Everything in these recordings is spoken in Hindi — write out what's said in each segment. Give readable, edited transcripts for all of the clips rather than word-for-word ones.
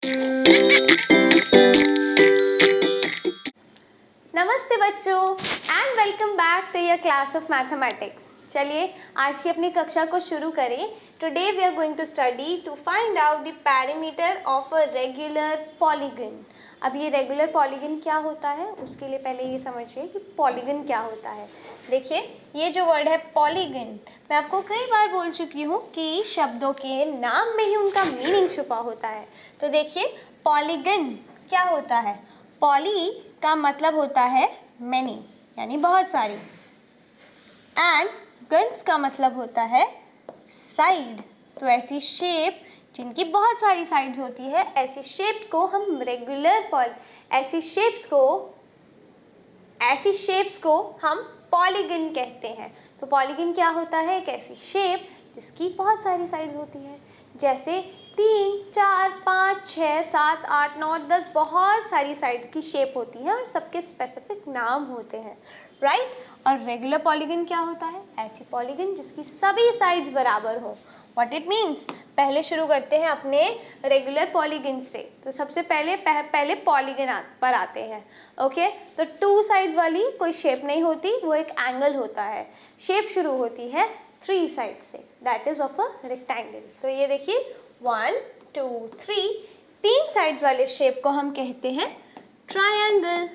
नमस्ते बच्चों and welcome back to your class of mathematics. चलिए आज की अपनी कक्षा को शुरू करें। Today we are going to study to find out the perimeter of a regular polygon. अब ये रेगुलर पॉलीगन क्या होता है उसके लिए पहले ये समझिए कि पॉलीगन क्या होता है। देखिए ये जो वर्ड है पॉलीगन, मैं आपको कई बार बोल चुकी हूँ कि शब्दों के नाम में ही उनका मीनिंग छुपा होता है। तो देखिए पॉलीगन क्या होता है। पॉली का मतलब होता है मैनी यानी बहुत सारी, एंड गन्स का मतलब होता है साइड। तो ऐसी शेप जिनकी बहुत सारी साइड्स होती है, ऐसी शेप्स को हम ऐसी शेप्स को हम पॉलीगन कहते हैं। तो पॉलीगन क्या होता है? एक ऐसी शेप जिसकी बहुत सारी साइड्स होती है, जैसे 3, 4, 5, 6, 7, 8, 9, 10 बहुत सारी साइड्स की शेप होती है और सबके स्पेसिफिक नाम होते हैं, राइट। और रेगुलर पॉलीगन क्या होता है? ऐसी पॉलीगन जिसकी सभी साइड्स बराबर हो। व्हाट इट मीन्स, पहले शुरू करते हैं अपने रेगुलर पॉलीगन से। तो सबसे पहले पॉलीगन पर आते हैं। ओके, तो 2 साइड्स वाली कोई शेप नहीं होती, वो एक एंगल होता है। शेप शुरू होती है 3 साइड से, that is of a rectangle. तो ये देखिए 1, 2, 3 3 साइड्स वाले शेप को हम कहते हैं ट्रायंगल।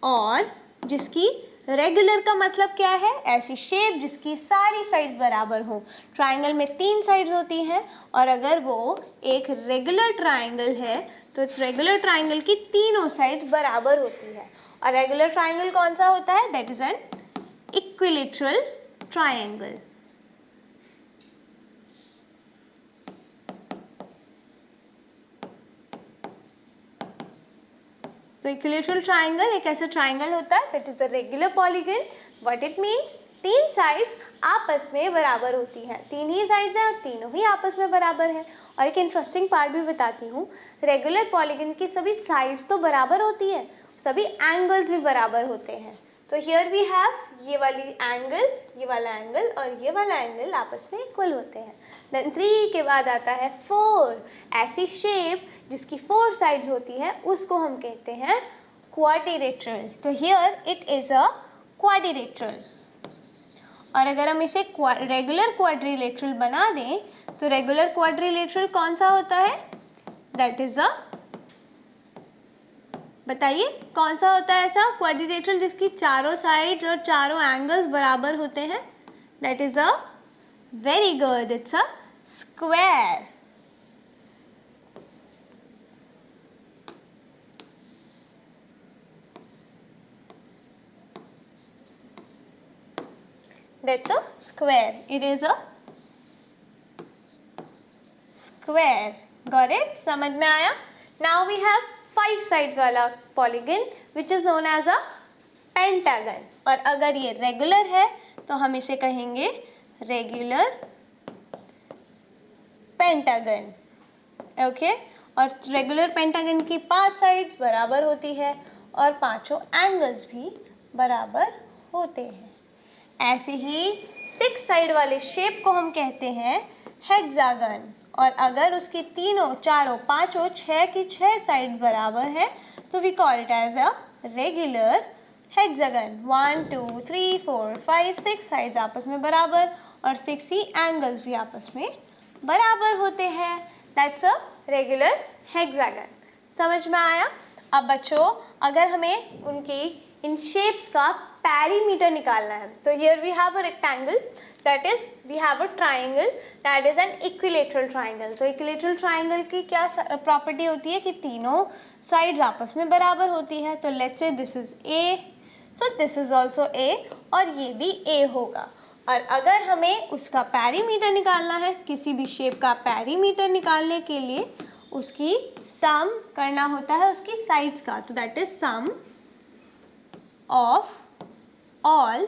और जिसकी रेगुलर का मतलब क्या है? ऐसी शेप जिसकी सारी साइड्स बराबर हो। ट्रायंगल में 3 साइड्स होती हैं और अगर वो एक रेगुलर ट्रायंगल है तो रेगुलर ट्रायंगल की तीनों साइड्स बराबर होती है। और रेगुलर ट्रायंगल कौन सा होता है? That is an equilateral triangle. तो इक्विलेटरल ट्रायंगल एक ऐसा ट्रायंगल होता है that is a regular polygon. What it means, 3 sides आपस में बराबर होती हैं। 3 ही साइड्स हैं और तीनों ही आपस में बराबर है। और एक इंटरेस्टिंग पार्ट भी बताती हूँ, रेगुलर पॉलीगन की सभी साइड्स तो बराबर होती है, सभी एंगल्स भी बराबर होते हैं। तो हियर वी हैव ये वाली एंगल, ये वाला एंगल और ये वाला एंगल आपस में इक्वल होते हैं। देन 3 के बाद आता है 4। ऐसी शेप जिसकी 4 साइड्स होती है उसको हम कहते हैं क्वाड्रिलेटरल। तो here it is a quadrilateral. और अगर हम इसे रेगुलर क्वाड्रिलेटरल बना दें तो रेगुलर क्वाड्रिलेटरल कौन सा होता है? दैट इज अ, बताइए कौन सा होता है ऐसा क्वाड्रिलेटरल जिसकी चारों साइड्स और चारों एंगल्स बराबर होते हैं? That is a, very good, it's a square. That's a square. It is a square. Got it? समझ में आया? Now we have 5 sides वाला polygon which is known as a pentagon. और अगर ये regular है तो हम इसे कहेंगे regular pentagon. Okay? और regular pentagon की 5 sides बराबर होती है और पांचों angles भी बराबर होते हैं। ऐसे ही 6 साइड वाले शेप को हम कहते हैं हेक्सागन। और अगर उसकी तीनों, चारों, पांचों, 6 की 6 साइड बराबर है तो we call it as a regular hexagon. 1, 2, 3, 4, 5, 6 sides आपस में बराबर और 6 ही एंगल्स भी आपस में बराबर होते हैं। That's a regular hexagon. समझ में आया? अब बच्चों अगर हमें उनकी इन शेप्स का पेरीमीटर निकालना है तो here we have a rectangle, that is we have a triangle, that is an equilateral triangle. तो इक्विलेटरल ट्राइंगल की क्या प्रॉपर्टी होती है कि तीनों साइड्स आपस में बराबर होती है। तो let's say this is a, so this is also a और ये भी ए होगा। और अगर हमें उसका पेरीमीटर निकालना है, किसी भी शेप का पेरीमीटर निकालने के लिए उसकी सम करना होता है उसकी साइड्स का। तो that is sum of all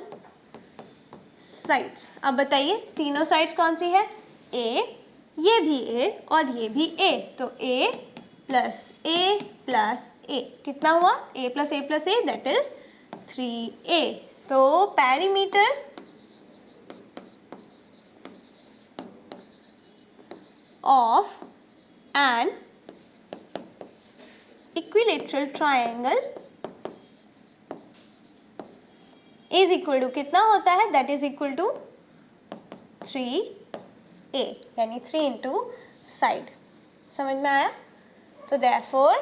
sides. अब बताइए तीनों साइड्स कौन सी है? ए, ये भी ए और ये भी ए। तो ए प्लस ए प्लस ए कितना हुआ? A plus A plus A that is 3a। तो perimeter of an equilateral triangle is equal to कितना होता है, that is equal to 3a, यानी 3 into side। समझ में आया? तो therefore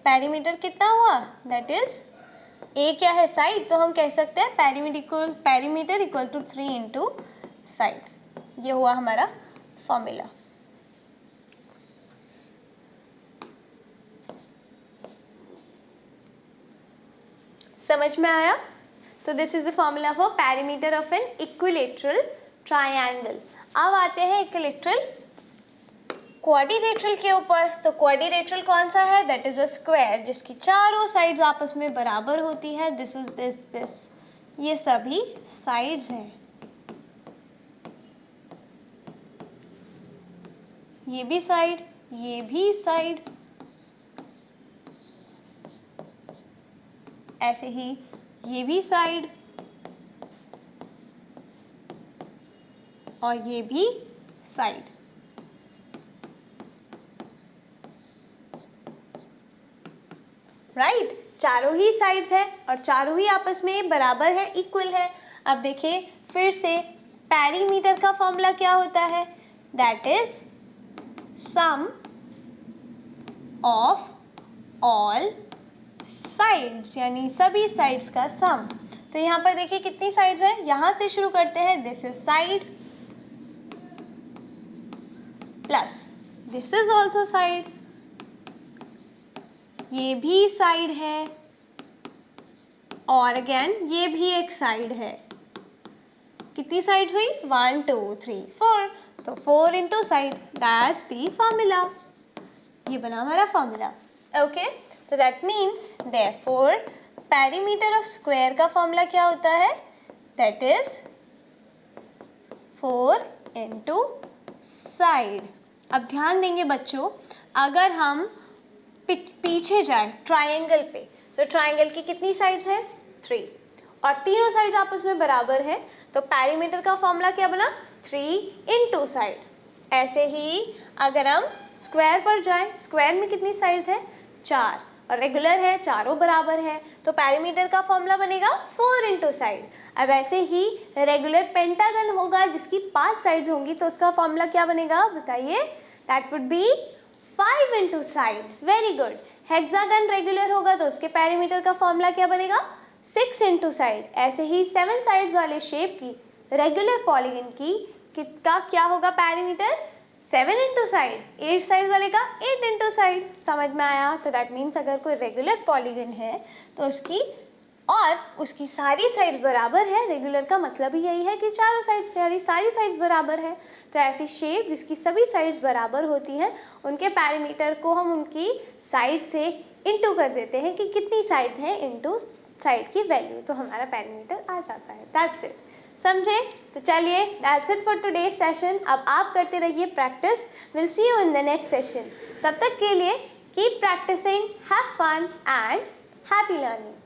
पेरीमीटर कितना हुआ, that is a क्या है, साइड, तो हम कह सकते हैं perimeter equal to 3 into side. ये हुआ हमारा फॉर्मूला। समझ में आया? तो this is the formula for perimeter of an equilateral triangle. अब आते हैं इक्विलेटरल क्वाड्रिलेटरल के ऊपर। तो क्वाड्रिलेटरल कौन सा है, दैट इज अ स्क्वायर जिसकी चारों साइड्स आपस में बराबर होती है। दिस इज दिस ये सभी साइड्स हैं, ये भी साइड, ये भी साइड, ऐसे ही ये भी साइड और ये भी साइड। राइट, चारों ही साइड्स है और चारों ही आपस में बराबर है, इक्वल है। अब देखिए फिर से पेरीमीटर का फॉर्मूला क्या होता है, that is sum of all sides, यानी सभी साइड्स का सम। तो यहाँ पर देखिए कितनी साइड्स हैं, यहाँ से शुरू करते हैं, this is side plus this is also side, ये भी साइड है और अगेन ये भी एक साइड है। कितनी साइड हुई, 1 2 3 4, तो 4 into side, that's the formula. ये बना हमारा फॉर्मूला। ओके, तो that means therefore perimeter of square का फॉर्मूला क्या होता है, दैट इज 4 into साइड। अब ध्यान देंगे बच्चों, अगर हम पीछे जाए ट्रायंगल पे, तो ट्रायंगल की कितनी साइड्स हैं, 3, और तीनों साइड्स आपस में बराबर है, तो पेरीमीटर का फॉर्मूला क्या बना, 3 into साइड। ऐसे ही अगर हम स्क्वायर पर जाएं, स्क्वायर में कितनी साइड्स है, 4, और रेगुलर है, चारों बराबर है, तो पेरीमीटर का फॉर्मूला बनेगा 4 into साइड। अब ऐसे ही रेगुलर पेंटागन होगा जिसकी 5 साइड्स होंगी, तो उसका फॉर्मूला क्या बनेगा बताइए, that would be 5 into side. Very good. Hexagon regular होगा तो उसके पेरीमीटर का फॉर्मूला क्या बनेगा, 6 into साइड। ऐसे ही 7 साइड्स वाले शेप की रेगुलर पॉलीगन की कितना क्या होगा पेरीमीटर, 7 into साइड। 8 साइड वाले का 8 into साइड। समझ में आया? तो दैट मीन्स अगर कोई रेगुलर पॉलीगन है तो उसकी सारी साइड्स बराबर है, रेगुलर का मतलब ही यही है कि चारों साइड्स यानी सारी साइड्स बराबर है। तो ऐसी शेप जिसकी सभी साइड्स बराबर होती हैं, उनके पैरामीटर को हम उनकी साइड से इनटू कर देते हैं कि कितनी साइड्स हैं इनटू साइड की वैल्यू, तो हमारा पैरामीटर आ जाता है। दैट्स इट, समझे? तो चलिए, that's it for today's session. अब आप करते रहिए practice. Will see you in the next session. तब तक के लिए keep practising, have fun and happy learning.